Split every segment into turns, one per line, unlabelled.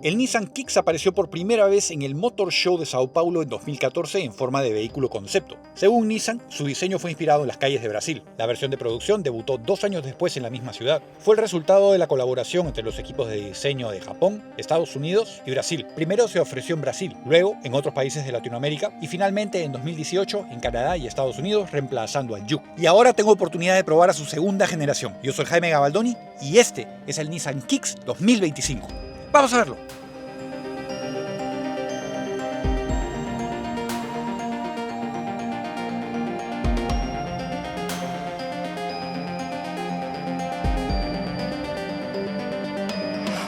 El Nissan Kicks apareció por primera vez en el Motor Show de Sao Paulo en 2014 en forma de vehículo concepto. Según Nissan, su diseño fue inspirado en las calles de Brasil. La versión de producción debutó 2 años después en la misma ciudad. Fue el resultado de la colaboración entre los equipos de diseño de Japón, Estados Unidos y Brasil. Primero se ofreció en Brasil, luego en otros países de Latinoamérica y finalmente en 2018 en Canadá y Estados Unidos, reemplazando al Juke. Y ahora tengo oportunidad de probar a su segunda generación. Yo soy Jaime Gabaldoni y este es el Nissan Kicks 2025. ¡Vamos a verlo!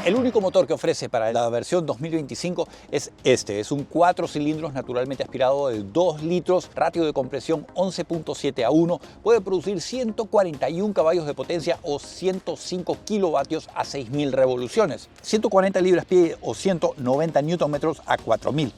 El único motor que ofrece para la versión 2025 es este. Es un 4 cilindros naturalmente aspirado de 2 litros, ratio de compresión 11.7:1. Puede producir 141 caballos de potencia o 105 kilovatios a 6.000 revoluciones. 140 libras-pie o 190 Nm a 4.000.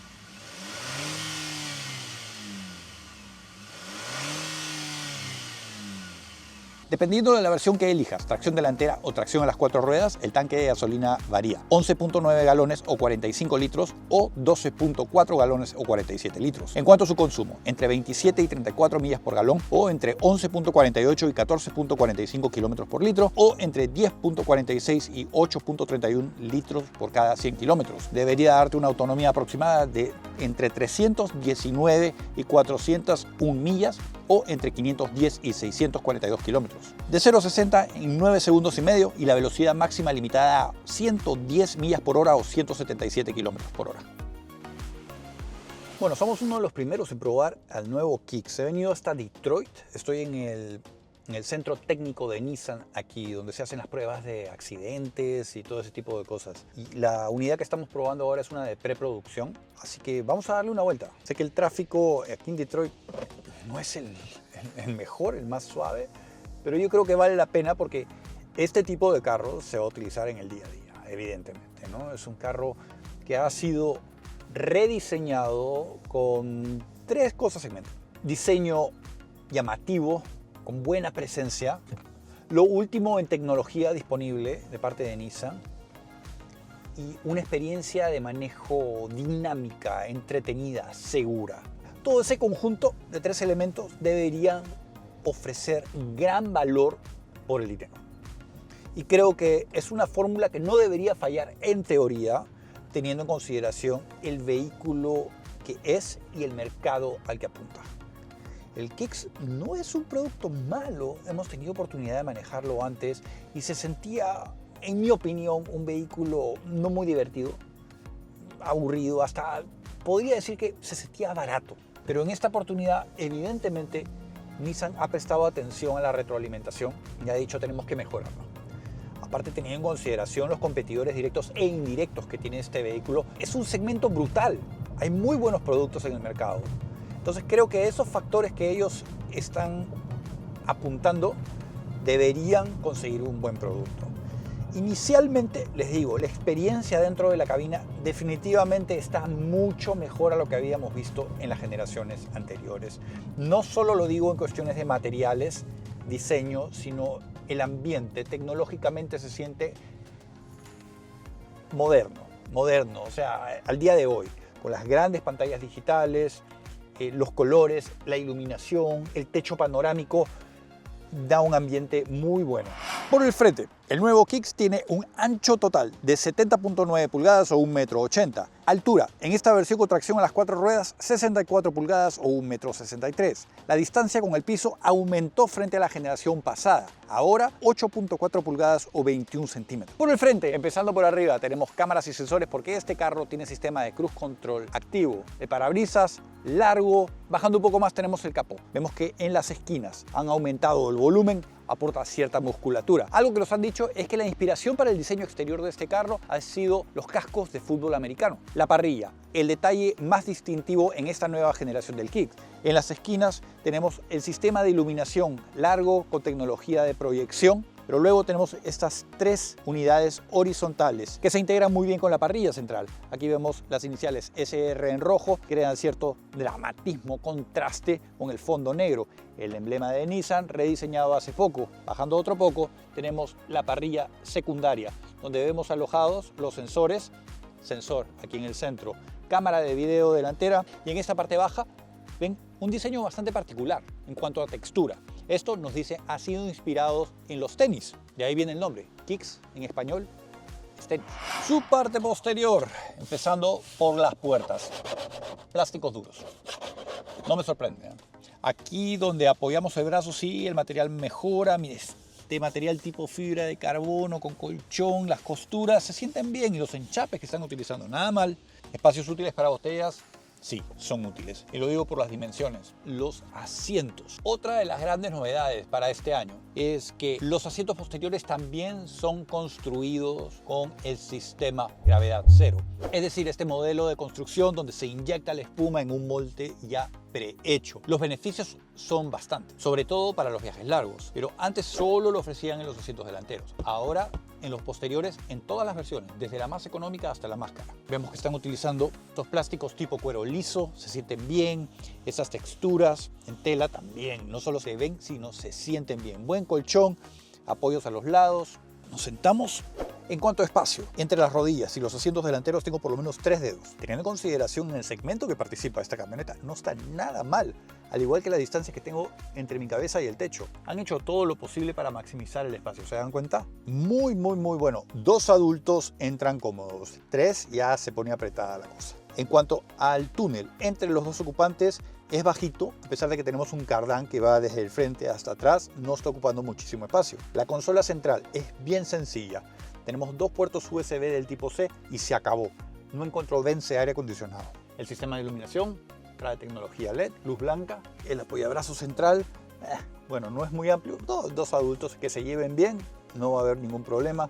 Dependiendo de la versión que elijas, tracción delantera o tracción a las 4 ruedas, el tanque de gasolina varía. 11.9 galones o 45 litros o 12.4 galones o 47 litros. En cuanto a su consumo, entre 27 y 34 millas por galón o entre 11.48 y 14.45 kilómetros por litro o entre 10.46 y 8.31 litros por cada 100 kilómetros. Debería darte una autonomía aproximada de entre 319 y 401 millas o entre 510 y 642 kilómetros. De 0 a 60 en 9 segundos y medio y la velocidad máxima limitada a 110 millas por hora o 177 kilómetros por hora. Bueno, somos uno de los primeros en probar al nuevo Kicks. He venido hasta Detroit, estoy en el centro técnico de Nissan aquí, donde se hacen las pruebas de accidentes y todo ese tipo de cosas. Y la unidad que estamos probando ahora es una de preproducción, así que vamos a darle una vuelta. Sé que el tráfico aquí en Detroit no es el mejor, el más suave, pero yo creo que vale la pena porque este tipo de carro se va a utilizar en el día a día, evidentemente, ¿no? Es un carro que ha sido rediseñado con 3 cosas en mente. Diseño llamativo, con buena presencia, lo último en tecnología disponible de parte de Nissan y una experiencia de manejo dinámica, entretenida, segura. Todo ese conjunto de 3 elementos deberían ofrecer gran valor por el dinero. Y creo que es una fórmula que no debería fallar en teoría, teniendo en consideración el vehículo que es y el mercado al que apunta. El Kicks no es un producto malo, hemos tenido oportunidad de manejarlo antes y se sentía, en mi opinión, un vehículo no muy divertido, aburrido, hasta podría decir que se sentía barato. Pero en esta oportunidad, evidentemente, Nissan ha prestado atención a la retroalimentación y ha dicho tenemos que mejorarlo. Aparte, teniendo en consideración los competidores directos e indirectos que tiene este vehículo, es un segmento brutal. Hay muy buenos productos en el mercado. Entonces creo que esos factores que ellos están apuntando deberían conseguir un buen producto. Inicialmente, les digo, la experiencia dentro de la cabina definitivamente está mucho mejor a lo que habíamos visto en las generaciones anteriores. No solo lo digo en cuestiones de materiales, diseño, sino el ambiente. Tecnológicamente se siente moderno, o sea, al día de hoy, con las grandes pantallas digitales, los colores, la iluminación, el techo panorámico, da un ambiente muy bueno. Por el frente, el nuevo Kicks tiene un ancho total de 70.9 pulgadas o 1,80 m. Altura, en esta versión con tracción a las 4 ruedas, 64 pulgadas o 1,63 m. La distancia con el piso aumentó frente a la generación pasada. Ahora 8.4 pulgadas o 21 centímetros. Por el frente, empezando por arriba, tenemos cámaras y sensores porque este carro tiene sistema de cruise control activo. El parabrisas largo, bajando un poco más tenemos el capó. Vemos que en las esquinas han aumentado el volumen, aporta cierta musculatura. Algo que nos han dicho es que la inspiración para el diseño exterior de este carro ha sido los cascos de fútbol americano. La parrilla, el detalle más distintivo en esta nueva generación del Kicks. En las esquinas tenemos el sistema de iluminación largo con tecnología de proyección, pero luego tenemos estas 3 unidades horizontales que se integran muy bien con la parrilla central. Aquí vemos las iniciales SR en rojo, que crean cierto dramatismo, contraste con el fondo negro. El emblema de Nissan rediseñado hace poco. Bajando otro poco tenemos la parrilla secundaria, donde vemos alojados los sensores sensor aquí en el centro, cámara de video delantera y en esta parte baja ven un diseño bastante particular en cuanto a textura. Esto nos dice ha sido inspirado en los tenis, de ahí viene el nombre, Kicks en español es tenis. Su parte posterior, empezando por las puertas, plásticos duros, no me sorprende, ¿eh? Aquí donde apoyamos el brazo sí, el material mejora, mire, este material tipo fibra de carbono con colchón, las costuras se sienten bien y los enchapes que están utilizando nada mal. Espacios útiles para botellas, sí, son útiles. Y lo digo por las dimensiones. Los asientos. Otra de las grandes novedades para este año es que los asientos posteriores también son construidos con el sistema gravedad cero. Es decir, este modelo de construcción donde se inyecta la espuma en un molde ya prehecho. Los beneficios son bastantes, sobre todo para los viajes largos, pero antes solo lo ofrecían en los asientos delanteros. Ahora en los posteriores, en todas las versiones, desde la más económica hasta la más cara. Vemos que están utilizando estos plásticos tipo cuero liso, se sienten bien, esas texturas en tela también, no solo se ven, sino se sienten bien. Buen colchón, apoyos a los lados. Nos sentamos. En cuanto a espacio, entre las rodillas y los asientos delanteros tengo por lo menos 3 dedos. Teniendo en consideración en el segmento que participa esta camioneta, no está nada mal, al igual que la distancia que tengo entre mi cabeza y el techo. Han hecho todo lo posible para maximizar el espacio, ¿se dan cuenta? Muy bueno. 2 adultos entran cómodos, 3 ya se pone apretada la cosa. En cuanto al túnel entre los 2 ocupantes, es bajito, a pesar de que tenemos un cardán que va desde el frente hasta atrás, no está ocupando muchísimo espacio. La consola central es bien sencilla. Tenemos 2 puertos USB del tipo C y se acabó. No encontró vence aire acondicionado. El sistema de iluminación trae tecnología LED, luz blanca, el apoyabrazo central, bueno, no es muy amplio. 2 adultos que se lleven bien, no va a haber ningún problema.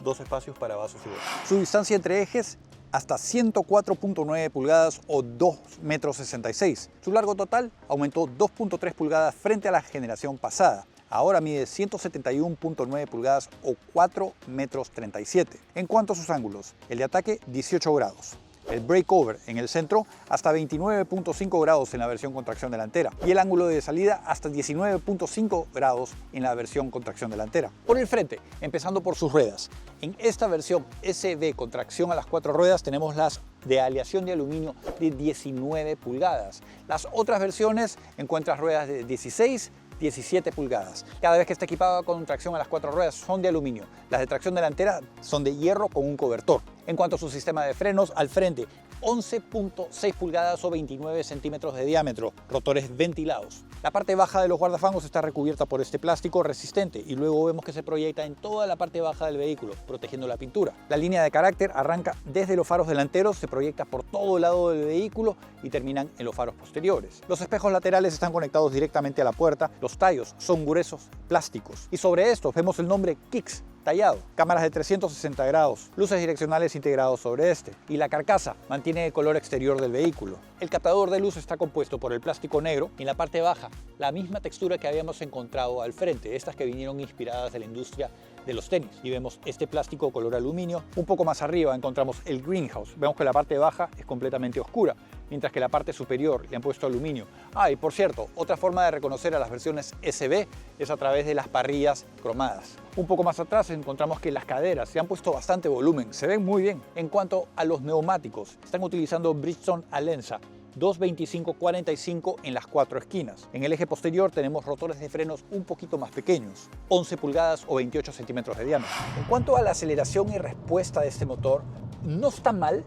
2 espacios para vasos y bolsas. Su distancia entre ejes hasta 104.9 pulgadas o 2,66 m. Su largo total aumentó 2.3 pulgadas frente a la generación pasada. Ahora mide 171.9 pulgadas o 4,37 m. En cuanto a sus ángulos, el de ataque 18 grados. El breakover en el centro hasta 29.5 grados en la versión con tracción delantera y el ángulo de salida hasta 19.5 grados en la versión con tracción delantera. Por el frente, empezando por sus ruedas. En esta versión SB con tracción a las 4 ruedas tenemos las de aleación de aluminio de 19 pulgadas. Las otras versiones encuentran ruedas de 16, 17 pulgadas. Cada vez que está equipada con tracción a las 4 ruedas son de aluminio. Las de tracción delantera son de hierro con un cobertor. En cuanto a su sistema de frenos, al frente 11.6 pulgadas o 29 centímetros de diámetro, rotores ventilados. La parte baja de los guardafangos está recubierta por este plástico resistente y luego vemos que se proyecta en toda la parte baja del vehículo, protegiendo la pintura. La línea de carácter arranca desde los faros delanteros, se proyecta por todo el lado del vehículo y terminan en los faros posteriores. Los espejos laterales están conectados directamente a la puerta, los tallos son gruesos plásticos y sobre estos vemos el nombre Kicks tallado, cámaras de 360 grados, luces direccionales integrados sobre este y la carcasa mantiene el color exterior del vehículo. El captador de luz está compuesto por el plástico negro y en la parte baja la misma textura que habíamos encontrado al frente, estas que vinieron inspiradas de la industria de los tenis. Y vemos este plástico color aluminio. Un poco más arriba encontramos el greenhouse. Vemos que la parte baja es completamente oscura, mientras que la parte superior le han puesto aluminio. Y por cierto, otra forma de reconocer a las versiones SB es a través de las parrillas cromadas. Un poco más atrás encontramos que las caderas se han puesto bastante volumen, se ven muy bien. En cuanto a los neumáticos, están utilizando Bridgestone Alenza 225/45 en las 4 esquinas. En el eje posterior tenemos rotores de frenos un poquito más pequeños, 11 pulgadas o 28 centímetros de diámetro. En cuanto a la aceleración y respuesta de este motor, no está mal,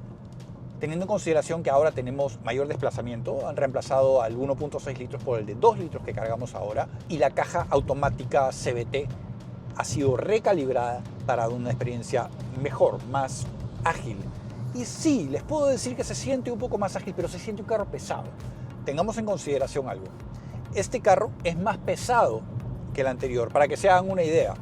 teniendo en consideración que ahora tenemos mayor desplazamiento. Han reemplazado al 1.6 litros por el de 2 litros que cargamos ahora y la caja automática CVT ha sido recalibrada para una experiencia mejor, más ágil. Y sí, les puedo decir que se siente un poco más ágil, pero se siente un carro pesado. Tengamos en consideración algo. Este carro es más pesado que el anterior, para que se hagan una idea.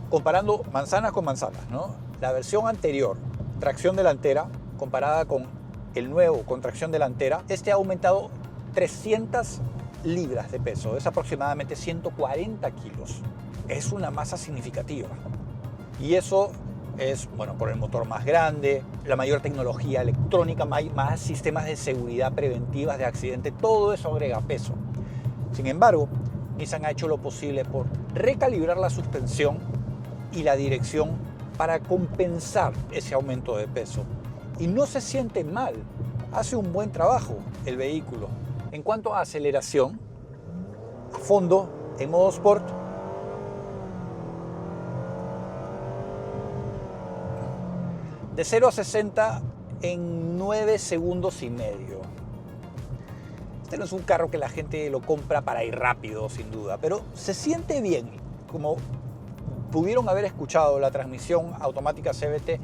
Comparando manzanas con manzanas, ¿no? La versión anterior, tracción delantera, comparada con el nuevo con tracción delantera, este ha aumentado 300 libras de peso, es aproximadamente 140 kilos. Es una masa significativa. Y eso es, bueno, por el motor más grande, la mayor tecnología electrónica, más sistemas de seguridad preventivas de accidente, todo eso agrega peso. Sin embargo, Nissan ha hecho lo posible por recalibrar la suspensión y la dirección para compensar ese aumento de peso. y no se siente mal. Hace un buen trabajo el vehículo. En cuanto a aceleración, a fondo, en modo Sport, de 0 a 60 en 9 segundos y medio. Este no es un carro que la gente lo compra para ir rápido, sin duda, pero se siente bien. Como pudieron haber escuchado, la transmisión automática CVT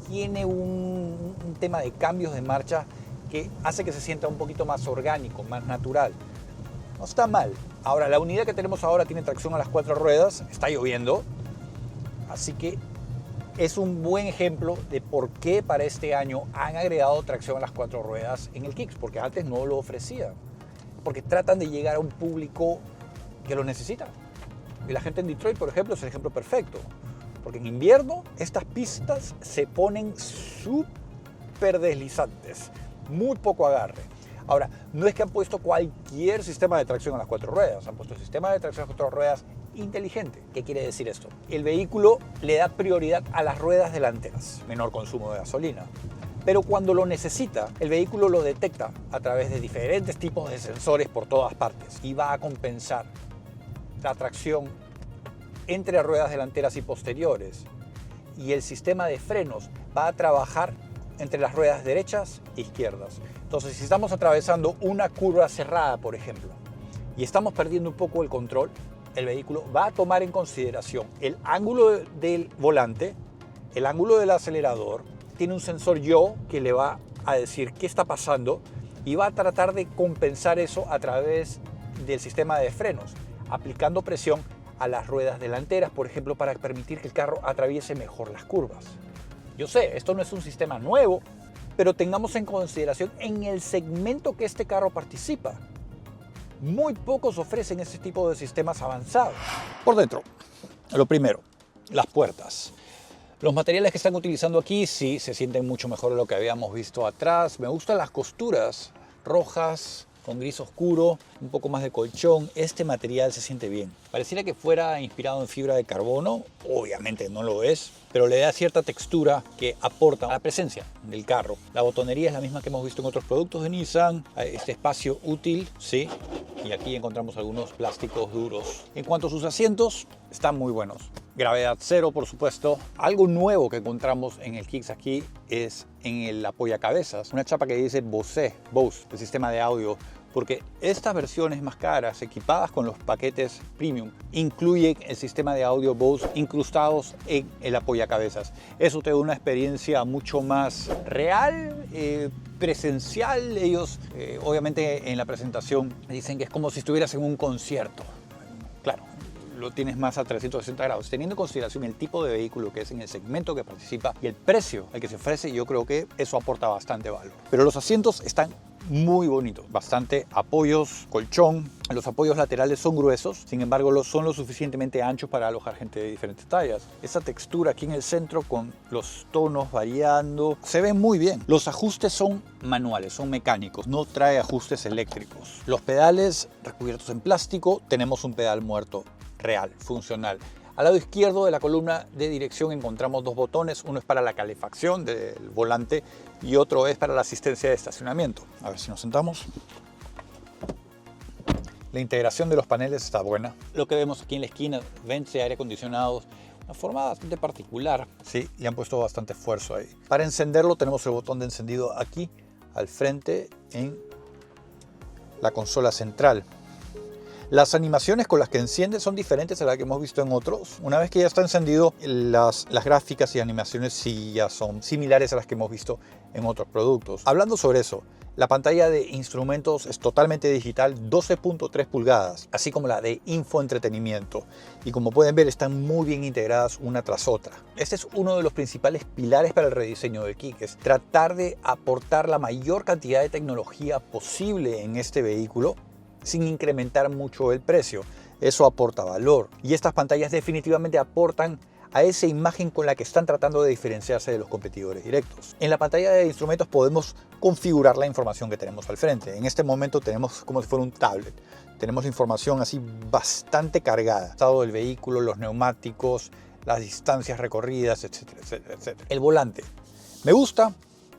tiene un tema de cambios de marcha que hace que se sienta un poquito más orgánico, más natural. No está mal. Ahora, la unidad que tenemos ahora tiene tracción a las 4 ruedas, está lloviendo, así que es un buen ejemplo de por qué para este año han agregado tracción a las 4 ruedas en el Kicks, porque antes no lo ofrecían, porque tratan de llegar a un público que lo necesita. Y la gente en Detroit, por ejemplo, es el ejemplo perfecto, porque en invierno estas pistas se ponen súper deslizantes, muy poco agarre. Ahora, no es que han puesto cualquier sistema de tracción a las 4 ruedas, han puesto el sistema de tracción a las 4 ruedas inteligente. ¿Qué quiere decir esto? El vehículo le da prioridad a las ruedas delanteras, menor consumo de gasolina. Pero cuando lo necesita, el vehículo lo detecta a través de diferentes tipos de sensores por todas partes y va a compensar la tracción entre ruedas delanteras y posteriores. Y el sistema de frenos va a trabajar entre las ruedas derechas e izquierdas. Entonces, si estamos atravesando una curva cerrada, por ejemplo, y estamos perdiendo un poco el control, el vehículo va a tomar en consideración el ángulo del volante, el ángulo del acelerador, tiene un sensor yaw que le va a decir qué está pasando y va a tratar de compensar eso a través del sistema de frenos, aplicando presión a las ruedas delanteras, por ejemplo, para permitir que el carro atraviese mejor las curvas. Yo sé, esto no es un sistema nuevo, pero tengamos en consideración en el segmento que este carro participa. Muy pocos ofrecen ese tipo de sistemas avanzados. Por dentro, lo primero, las puertas. Los materiales que están utilizando aquí sí se sienten mucho mejor de lo que habíamos visto atrás. Me gustan las costuras rojas con gris oscuro, un poco más de colchón. Este material se siente bien. Pareciera que fuera inspirado en fibra de carbono, obviamente no lo es, pero le da cierta textura que aporta a la presencia del carro. La botonería es la misma que hemos visto en otros productos de Nissan. Este espacio útil, sí, y aquí encontramos algunos plásticos duros. En cuanto a sus asientos, están muy buenos. Gravedad cero, por supuesto. Algo nuevo que encontramos en el Kicks aquí es en el apoyacabezas, una chapa que dice Bose, el sistema de audio, porque estas versiones más caras, equipadas con los paquetes premium, incluyen el sistema de audio Bose incrustados en el apoyacabezas. Eso te da una experiencia mucho más real, presencial. Ellos, obviamente, en la presentación dicen que es como si estuvieras en un concierto. Claro, lo tienes más a 360 grados. Teniendo en consideración el tipo de vehículo que es, en el segmento que participa y el precio al que se ofrece, yo creo que eso aporta bastante valor. Pero los asientos están muy bonitos, bastante apoyos, colchón. Los apoyos laterales son gruesos, sin embargo son lo suficientemente anchos para alojar gente de diferentes tallas. Esa textura aquí en el centro con los tonos variando, se ve muy bien. Los ajustes son manuales, son mecánicos, no trae ajustes eléctricos. Los pedales recubiertos en plástico, tenemos un pedal muerto real, funcional. Al lado izquierdo de la columna de dirección encontramos dos botones, uno es para la calefacción del volante y otro es para la asistencia de estacionamiento. A ver si nos sentamos. La integración de los paneles está buena. Lo que vemos aquí en la esquina, ventes de aire acondicionados, una forma bastante particular. Sí, le han puesto bastante esfuerzo ahí. Para encenderlo tenemos el botón de encendido aquí al frente en la consola central. Las animaciones con las que enciende son diferentes a las que hemos visto en otros. Una vez que ya está encendido, las gráficas y animaciones sí ya son similares a las que hemos visto en otros productos. Hablando sobre eso, la pantalla de instrumentos es totalmente digital, 12.3 pulgadas, así como la de infoentretenimiento. Y como pueden ver, están muy bien integradas una tras otra. Este es uno de los principales pilares para el rediseño del Kicks, es tratar de aportar la mayor cantidad de tecnología posible en este vehículo, sin incrementar mucho el precio. Eso aporta valor y estas pantallas definitivamente aportan a esa imagen con la que están tratando de diferenciarse de los competidores directos. En la pantalla de instrumentos podemos configurar la información que tenemos al frente. En este momento tenemos como si fuera un tablet. Tenemos la información así bastante cargada. El estado del vehículo, los neumáticos, las distancias recorridas, etcétera, etcétera, etcétera. El volante. Me gusta,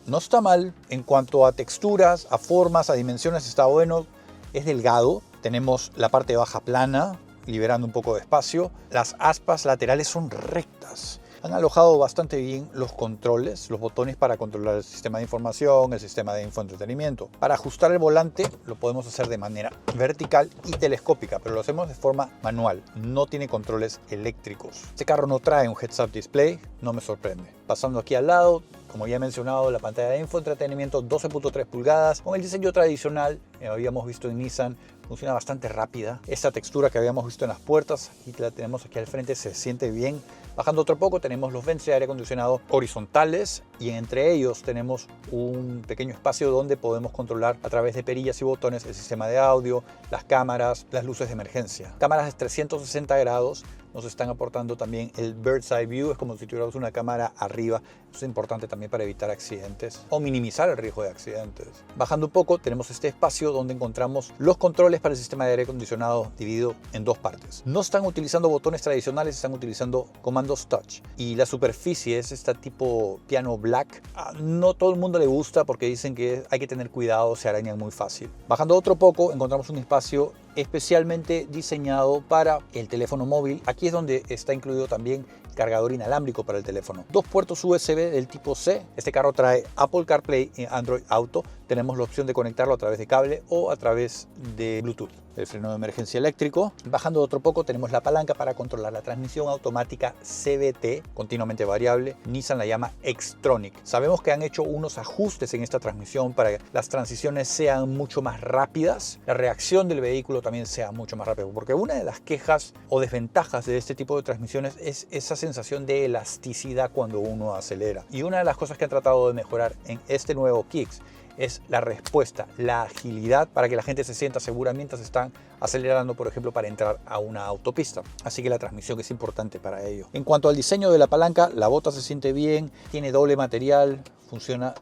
no está mal. En cuanto a texturas, a formas, a dimensiones, está bueno. Es delgado. Tenemos la parte baja plana, liberando un poco de espacio. Las aspas laterales son rectas. Han alojado bastante bien los controles, los botones para controlar el sistema de información, el sistema de infoentretenimiento. Para ajustar el volante lo podemos hacer de manera vertical y telescópica, pero lo hacemos de forma manual. No tiene controles eléctricos. Este carro no trae un heads-up display, no me sorprende. Pasando aquí al lado, como ya he mencionado, la pantalla de infoentretenimiento 12.3 pulgadas con el diseño tradicional que habíamos visto en Nissan. Funciona bastante rápida. Esta textura que habíamos visto en las puertas y que la tenemos aquí al frente se siente bien. Bajando otro poco tenemos los ventos de aire acondicionado horizontales y entre ellos tenemos un pequeño espacio donde podemos controlar a través de perillas y botones el sistema de audio, las cámaras, las luces de emergencia. Cámaras de 360 grados nos están aportando también el Bird's Eye View, es como si tuviéramos una cámara arriba. Eso es importante también para evitar accidentes o minimizar el riesgo de accidentes. Bajando un poco tenemos este espacio donde encontramos los controles para el sistema de aire acondicionado dividido en dos partes. No están utilizando botones tradicionales, están utilizando comandos touch. Y la superficie es esta tipo piano black. No todo el mundo le gusta porque dicen que hay que tener cuidado, se arañan muy fácil. Bajando otro poco encontramos un espacio especialmente diseñado para el teléfono móvil. Aquí es donde está incluido también cargador inalámbrico para el teléfono. Dos puertos USB del tipo C. Este carro trae Apple CarPlay y Android Auto. Tenemos la opción de conectarlo a través de cable o a través de Bluetooth. El freno de emergencia eléctrico. Bajando otro poco tenemos la palanca para controlar la transmisión automática CVT, continuamente variable. Nissan la llama Xtronic. Sabemos que han hecho unos ajustes en esta transmisión para que las transiciones sean mucho más rápidas, la reacción del vehículo también sea mucho más rápida, porque una de las quejas o desventajas de este tipo de transmisiones es esa sensación de elasticidad cuando uno acelera. Y una de las cosas que han tratado de mejorar en este nuevo Kicks es la respuesta, la agilidad para que la gente se sienta segura mientras están acelerando, por ejemplo, para entrar a una autopista. Así que la transmisión es importante para ello. En cuanto al diseño de la palanca, la bota se siente bien, tiene doble material, funciona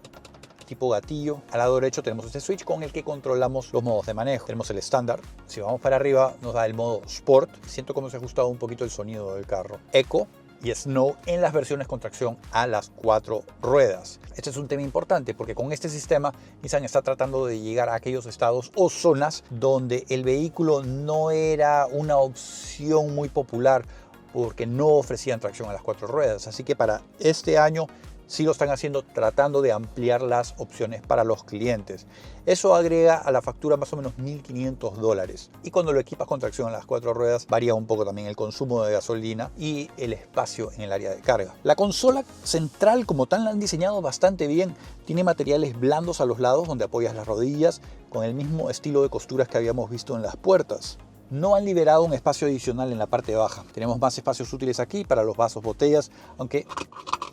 tipo gatillo. Al lado derecho tenemos este switch con el que controlamos los modos de manejo. Tenemos el estándar. Si vamos para arriba nos da el modo Sport. Siento cómo se ha ajustado un poquito el sonido del carro. Eco y Snow en las versiones con tracción a las 4 ruedas. Este es un tema importante porque con este sistema Nissan está tratando de llegar a aquellos estados o zonas donde el vehículo no era una opción muy popular porque no ofrecían tracción a las 4 ruedas. Así que para este año sí lo están haciendo, tratando de ampliar las opciones para los clientes. Eso agrega a la factura más o menos $1.500. Y cuando lo equipas con tracción a las 4 ruedas, varía un poco también el consumo de gasolina y el espacio en el área de carga. La consola central como tal la han diseñado bastante bien. Tiene materiales blandos a los lados donde apoyas las rodillas, con el mismo estilo de costuras que habíamos visto en las puertas. No han liberado un espacio adicional en la parte baja. Tenemos más espacios útiles aquí para los vasos, botellas, aunque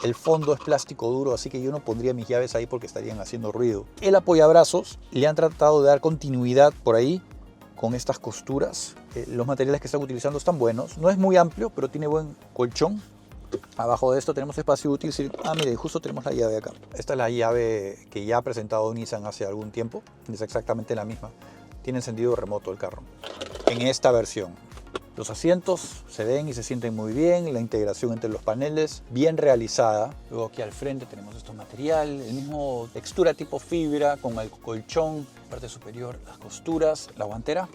el fondo es plástico duro, así que yo no pondría mis llaves ahí porque estarían haciendo ruido. El apoyabrazos le han tratado de dar continuidad por ahí con estas costuras. Los materiales que están utilizando están buenos. No es muy amplio, pero tiene buen colchón. Abajo de esto tenemos espacio útil. Mire, justo tenemos la llave acá. Esta es la llave que ya ha presentado Nissan hace algún tiempo. Es exactamente la misma. Tiene encendido remoto el carro en esta versión. Los asientos se ven y se sienten muy bien, la integración entre los paneles bien realizada. Luego aquí al frente tenemos estos materiales, el mismo textura tipo fibra con el colchón, parte superior, las costuras, la guantera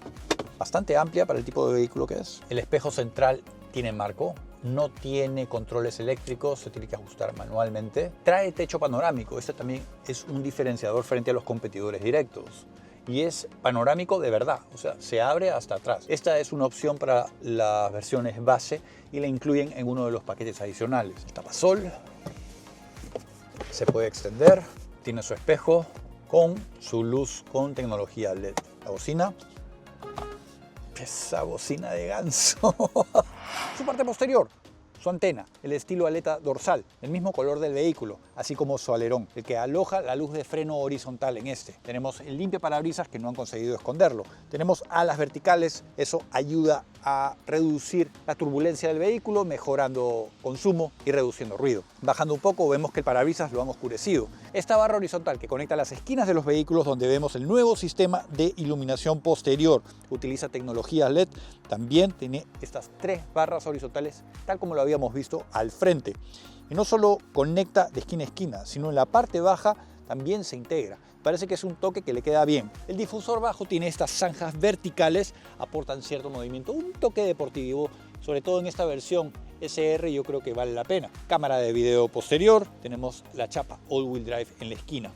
bastante amplia para el tipo de vehículo que es. El espejo central tiene marco, no tiene controles eléctricos, se tiene que ajustar manualmente. Trae techo panorámico, este también es un diferenciador frente a los competidores directos. Y es panorámico de verdad, o sea, se abre hasta atrás. Esta es una opción para las versiones base y la incluyen en uno de los paquetes adicionales. El tapasol se puede extender, tiene su espejo con su luz con tecnología LED. La bocina, esa bocina de ganso. Su parte posterior, su antena, el estilo aleta dorsal, el mismo color del vehículo, así como su alerón, el que aloja la luz de freno horizontal en este. Tenemos el limpiaparabrisas que no han conseguido esconderlo. Tenemos alas verticales, eso ayuda a reducir la turbulencia del vehículo, mejorando consumo y reduciendo ruido. Bajando un poco vemos que el parabrisas lo han oscurecido. Esta barra horizontal que conecta las esquinas de los vehículos, donde vemos el nuevo sistema de iluminación posterior, utiliza tecnología LED, también tiene estas 3 barras horizontales tal como lo habíamos visto al frente. Y no solo conecta de esquina a esquina, sino en la parte baja también se integra. Parece que es un toque que le queda bien. El difusor bajo tiene estas zanjas verticales, aportan cierto movimiento, un toque deportivo, sobre todo en esta versión SR yo creo que vale la pena. Cámara de video posterior, tenemos la chapa all-wheel drive en la esquina.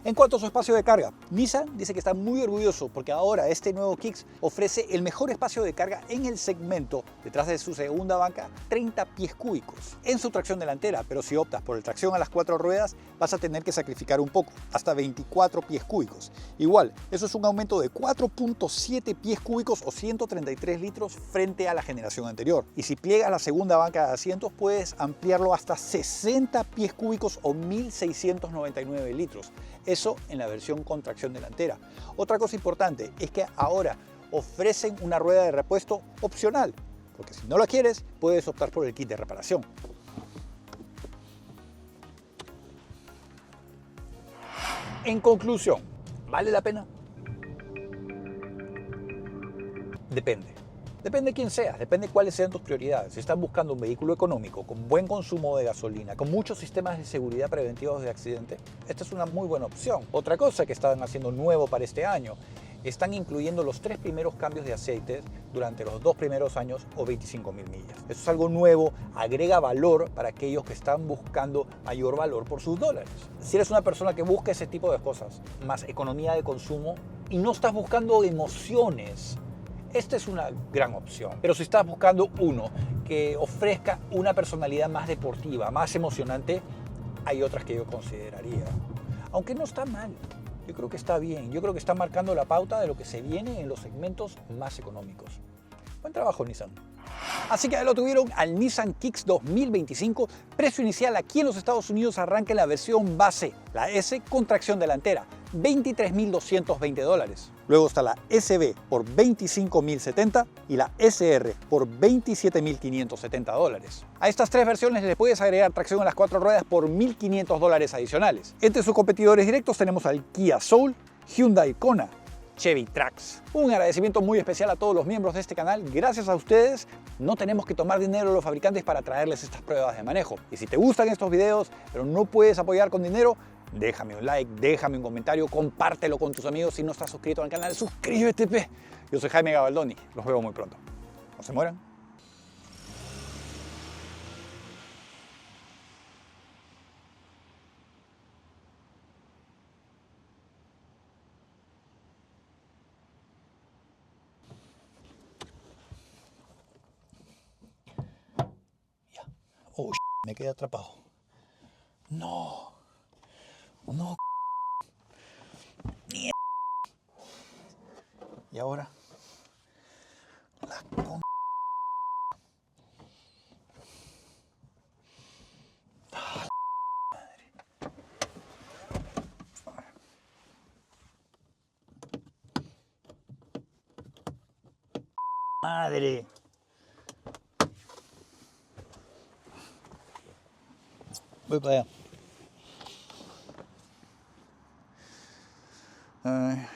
En cuanto a su espacio de carga, Nissan dice que está muy orgulloso porque ahora este nuevo Kicks ofrece el mejor espacio de carga en el segmento, detrás de su segunda banca, 30 pies cúbicos en su tracción delantera, pero si optas por el tracción a las 4 ruedas vas a tener que sacrificar un poco, hasta 24 pies cúbicos. Igual, eso es un aumento de 4.7 pies cúbicos o 133 litros frente a la generación anterior. Y si pliegas la segunda banca de asientos puedes ampliarlo hasta 60 pies cúbicos o 1.699 litros. Eso en la versión con tracción delantera. Otra cosa importante es que ahora ofrecen una rueda de repuesto opcional, porque si no la quieres, puedes optar por el kit de reparación. En conclusión, ¿vale la pena? Depende. Depende de quién seas, depende de cuáles sean tus prioridades. Si estás buscando un vehículo económico, con buen consumo de gasolina, con muchos sistemas de seguridad preventivos de accidente, esta es una muy buena opción. Otra cosa que están haciendo nuevo para este año, están incluyendo los 3 primeros cambios de aceite durante los 2 primeros años o 25.000 millas. Eso es algo nuevo, agrega valor para aquellos que están buscando mayor valor por sus dólares. Si eres una persona que busca ese tipo de cosas, más economía de consumo, y no estás buscando emociones, esta es una gran opción. Pero si estás buscando uno que ofrezca una personalidad más deportiva, más emocionante, hay otras que yo consideraría. Aunque no está mal, yo creo que está bien. Yo creo que está marcando la pauta de lo que se viene en los segmentos más económicos. Buen trabajo, Nissan. Así que ahí lo tuvieron al Nissan Kicks 2025. Precio inicial aquí en los Estados Unidos arranca en la versión base, la S con tracción delantera, $23.220. Luego está la SB por $25.070 y la SR por $27.570. A estas 3 versiones le puedes agregar tracción a las 4 ruedas por $1.500 adicionales. Entre sus competidores directos tenemos al Kia Soul, Hyundai Kona, Chevy Trax. Un agradecimiento muy especial a todos los miembros de este canal. Gracias a ustedes no tenemos que tomar dinero a los fabricantes para traerles estas pruebas de manejo. Y si te gustan estos videos pero no puedes apoyar con dinero, déjame un like, déjame un comentario, compártelo con tus amigos. Si no estás suscrito al canal, suscríbete. Yo soy Jaime Gabaldoni, los veo muy pronto. No se mueran. Oh, me quedé atrapado. No. No. Y ahora. La con... Madre. Voy para allá.